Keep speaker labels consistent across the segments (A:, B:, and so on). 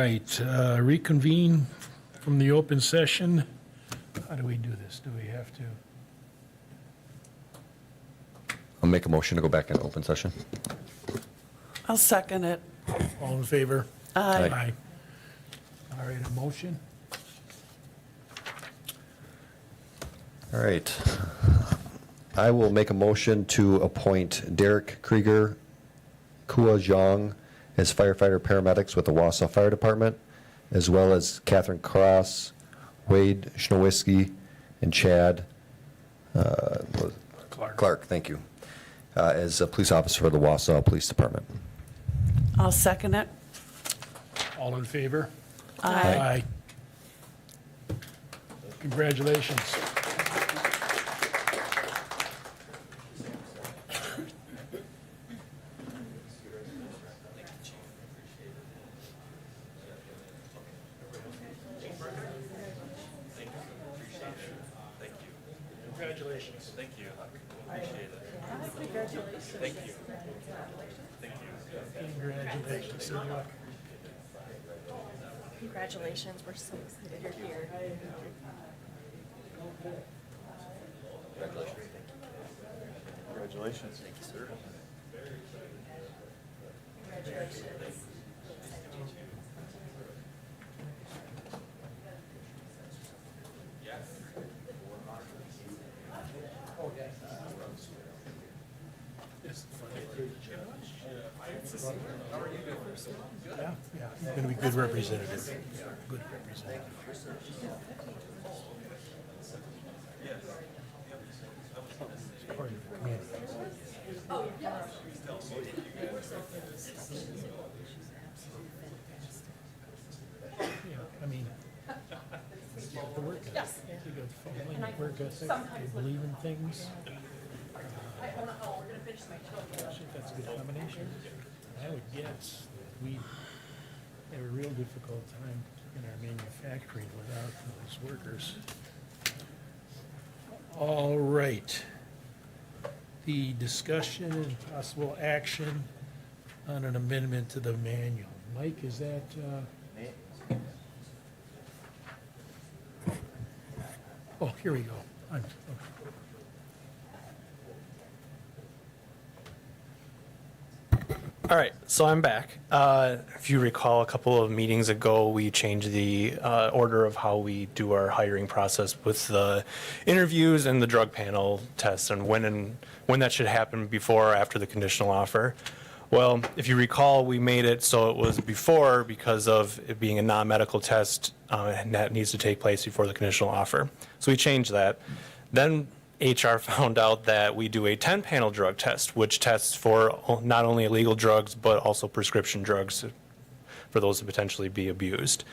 A: right, reconvene from the open session. How do we do this? Do we have to?
B: I'll make a motion to go back into open session.
C: I'll second it.
A: All in favor?
C: Aye.
A: Aye. All right, a motion?
B: All right. I will make a motion to appoint Derek Krieger, Kua Zhang as firefighter paramedics with the Wausau Fire Department, as well as Catherine Cross, Wade Schnowiski, and Chad Clark, thank you, as a police officer for the Wausau Police Department.
C: I'll second it.
A: All in favor?
C: Aye.
A: Aye. Congratulations. Congratulations.
D: Thank you. Appreciate it.
C: Congratulations.
D: Thank you. Thank you.
A: Congratulations.
E: Congratulations, we're so excited you're here.
D: Congratulations. Thank you, sir.
E: Congratulations.
A: Yeah, yeah, going to be good representative. Good representative. Part of the community. Yeah, I mean, you have to work at it. You got family, work ethic, you believe in things. I think that's a good combination. I would guess that we have a real difficult time in our manufacturing without those workers. All right. The discussion and possible action on an amendment to the manual. Mike, is that, oh, here we go. Okay.
F: All right, so I'm back. If you recall, a couple of meetings ago, we changed the order of how we do our hiring process with the interviews and the drug panel tests, and when that should happen before or after the conditional offer. Well, if you recall, we made it so it was before because of it being a non-medical test, and that needs to take place before the conditional offer. So we changed that. Then HR found out that we do a 10-panel drug test, which tests for not only illegal drugs, but also prescription drugs for those to potentially be abused.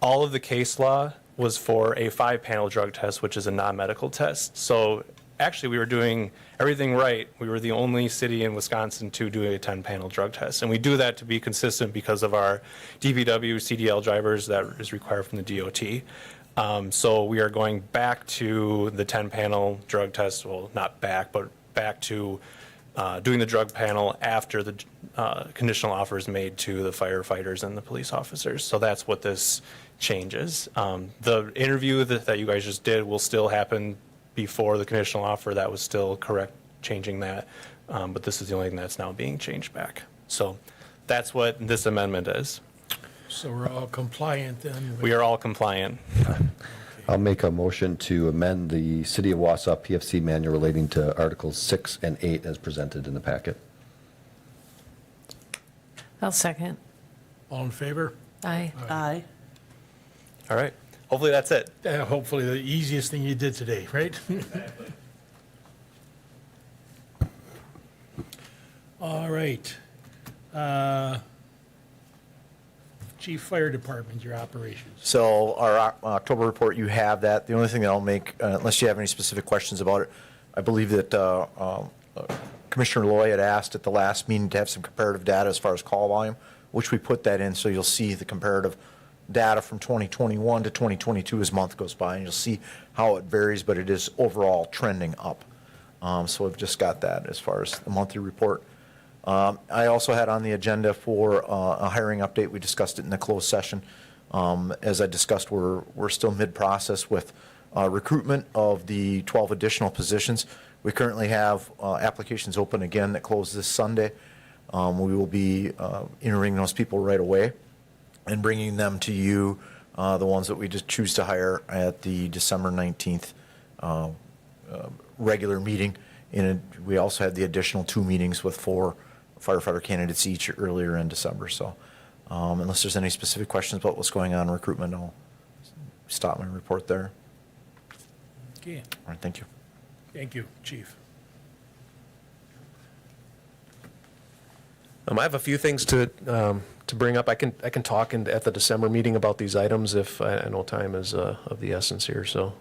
F: All of the case law was for a 5-panel drug test, which is a non-medical test. So actually, we were doing everything right. We were the only city in Wisconsin to do a 10-panel drug test. And we do that to be consistent because of our DPW, CDL drivers that is required from the DOT. So we are going back to the 10-panel drug test, well, not back, but back to doing the drug panel after the conditional offer is made to the firefighters and the police officers. So that's what this changes. The interview that you guys just did will still happen before the conditional offer. That was still correct, changing that. But this is the only thing that's now being changed back. So that's what this amendment is.
A: So we're all compliant then?
F: We are all compliant.
B: I'll make a motion to amend the City of Wausau PFC manual relating to Articles 6 and 8 as presented in the packet.
G: I'll second.
A: All in favor?
G: Aye.
C: Aye.
F: All right. Hopefully that's it.
A: Hopefully the easiest thing you did today, right? All right. Chief Fire Department, your operations.
H: So our October report, you have that. The only thing that I'll make, unless you have any specific questions about it, I believe that Commissioner Loy had asked at the last meeting to have some comparative data as far as call volume, which we put that in, so you'll see the comparative data from 2021 to 2022 as month goes by, and you'll see how it varies, but it is overall trending up. So we've just got that as far as the monthly report. I also had on the agenda for a hiring update. We discussed it in the closed session. As I discussed, we're still mid-process with recruitment of the 12 additional positions. We currently have applications open again that close this Sunday. We will be interviewing those people right away and bringing them to you, the ones that we just choose to hire at the December 19th regular meeting. And we also had the additional 2 meetings with 4 firefighter candidates each earlier in December. So unless there's any specific questions about what's going on in recruitment, I'll stop my report there.
A: Okay,
H: All right, thank you.
A: thank you, Chief.
G: I have a few things to bring up. I can talk at the December meeting about these items if I know time is of the essence here. So,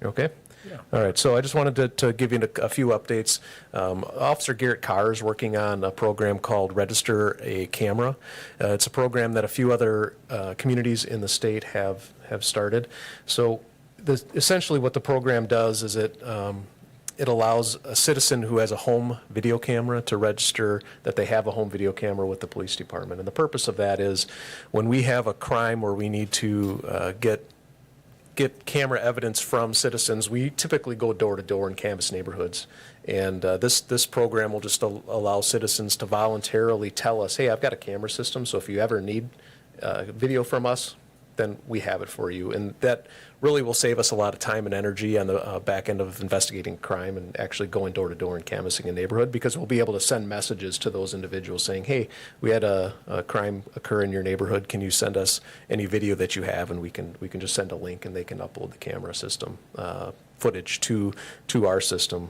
G: you okay?
A: Yeah.
G: All right. So I just wanted to give you a few updates. Officer Garrett Carr is working on a program called Register a Camera. It's a program that a few other communities in the state have started. So essentially, what the program does is it allows a citizen who has a home video camera to register that they have a home video camera with the police department. And the purpose of that is when we have a crime where we need to get camera evidence from citizens, we typically go door to door and canvass neighborhoods. And this program will just allow citizens to voluntarily tell us, hey, I've got a camera system, so if you ever need video from us, then we have it for you. And that really will save us a lot of time and energy on the back end of investigating crime and actually going door to door and canvassing a neighborhood, because we'll be able to send messages to those individuals saying, hey, we had a crime occur in your neighborhood. Can you send us any video that you have? And we can just send a link and they can upload the camera system footage to our system.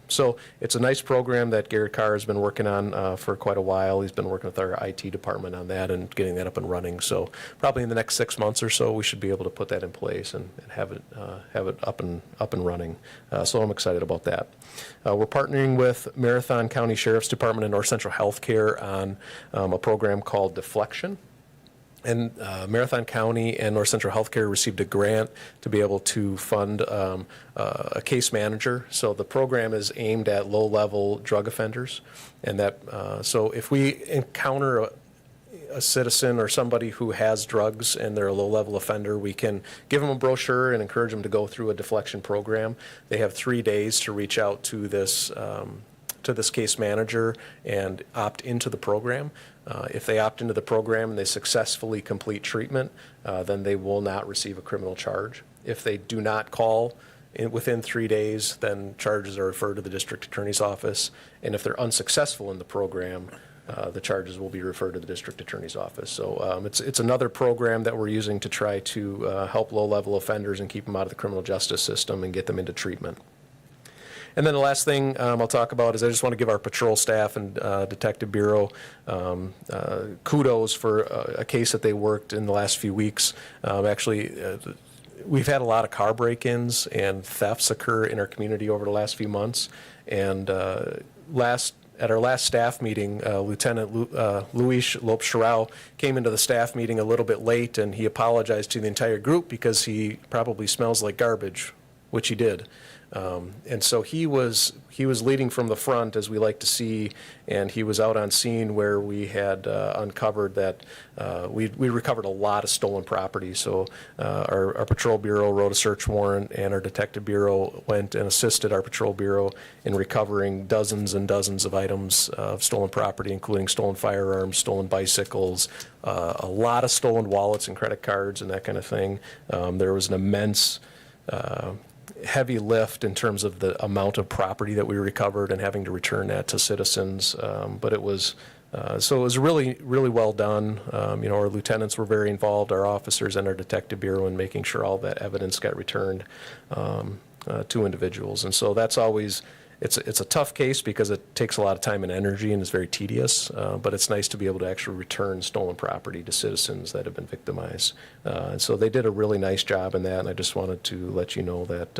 G: So it's a nice program that Garrett Carr has been working on for quite a while. He's been working with our IT department on that and getting that up and running. So probably in the next 6 months or so, we should be able to put that in place and have it up and running. So I'm excited about that. We're partnering with Marathon County Sheriff's Department and North Central Healthcare on a program called Deflection. And Marathon County and North Central Healthcare received a grant to be able to fund a case manager. So the program is aimed at low-level drug offenders. And that so if we encounter a citizen or somebody who has drugs and they're a low-level offender, we can give them a brochure and encourage them to go through a deflection program. They have 3 days to reach out to this case manager and opt into the program. If they opt into the program and they successfully complete treatment, then they will not receive a criminal charge. If they do not call within 3 days, then charges are referred to the district attorney's office. And if they're unsuccessful in the program, the charges will be referred to the district attorney's office. So it's another program that we're using to try to help low-level offenders and keep them out of the criminal justice system and get them into treatment. And then the last thing I'll talk about is I just want to give our patrol staff and Detective Bureau kudos for a case that they worked in the last few weeks. We've had a lot of car break-ins and thefts occur in our community over the last few months. And at our last staff meeting, Lieutenant Luis Lopes-Sherrao came into the staff meeting a little bit late, and he apologized to the entire group because he probably smells like garbage, which he did. And so he was leading from the front, as we like to see, and he was out on scene where we had uncovered that we recovered a lot of stolen property. So our patrol bureau wrote a search warrant, and our detective bureau went and assisted our patrol bureau in recovering dozens and dozens of items of stolen property, including stolen firearms, stolen bicycles, a lot of stolen wallets and credit cards and that kind of thing. There was an immense heavy lift in terms of the amount of property that we recovered and having to return that to citizens. But it was, so it was really, really well done. Our lieutenants were very involved, our officers and our detective bureau, in making sure all that evidence got returned to individuals. And so that's always, it's a tough case because it takes a lot of time and energy and is very tedious, but it's nice to be able to actually return stolen property to citizens that have been victimized. And so they did a really nice job in that, and I just wanted to let you know that,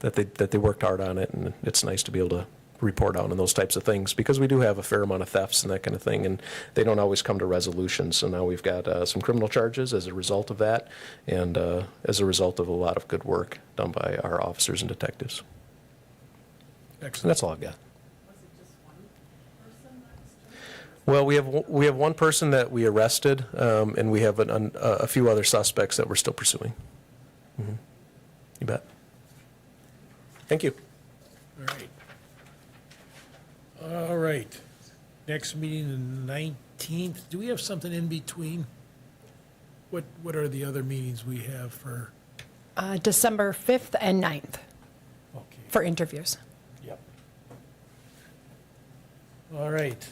G: that they worked hard on it, and it's nice to be able to report out on those types of things because we do have a fair amount of thefts and that kind of thing, and they don't always come to resolution. So now we've got some criminal charges as a result of that, and as a result of a lot of good work done by our officers and detectives.
A: Excellent.
G: And that's all I've got.
C: Was it just one
G: Well, we have one person that we arrested, and we have a few other suspects that we're still pursuing. Mhm. You bet. Thank you.
A: All right. All right. Next meeting, the 19th. Do we have something in between? What are the other meetings we have for?
I: December 5th and 9th
A: Okay.
I: for interviews.
A: Yep. All right.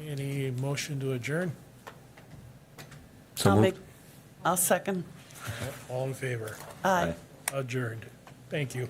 A: Any motion to adjourn?
B: So
C: I'll
B: moved.
C: make, I'll second.
A: All in favor?
C: Aye.
A: Adjourned. Thank you.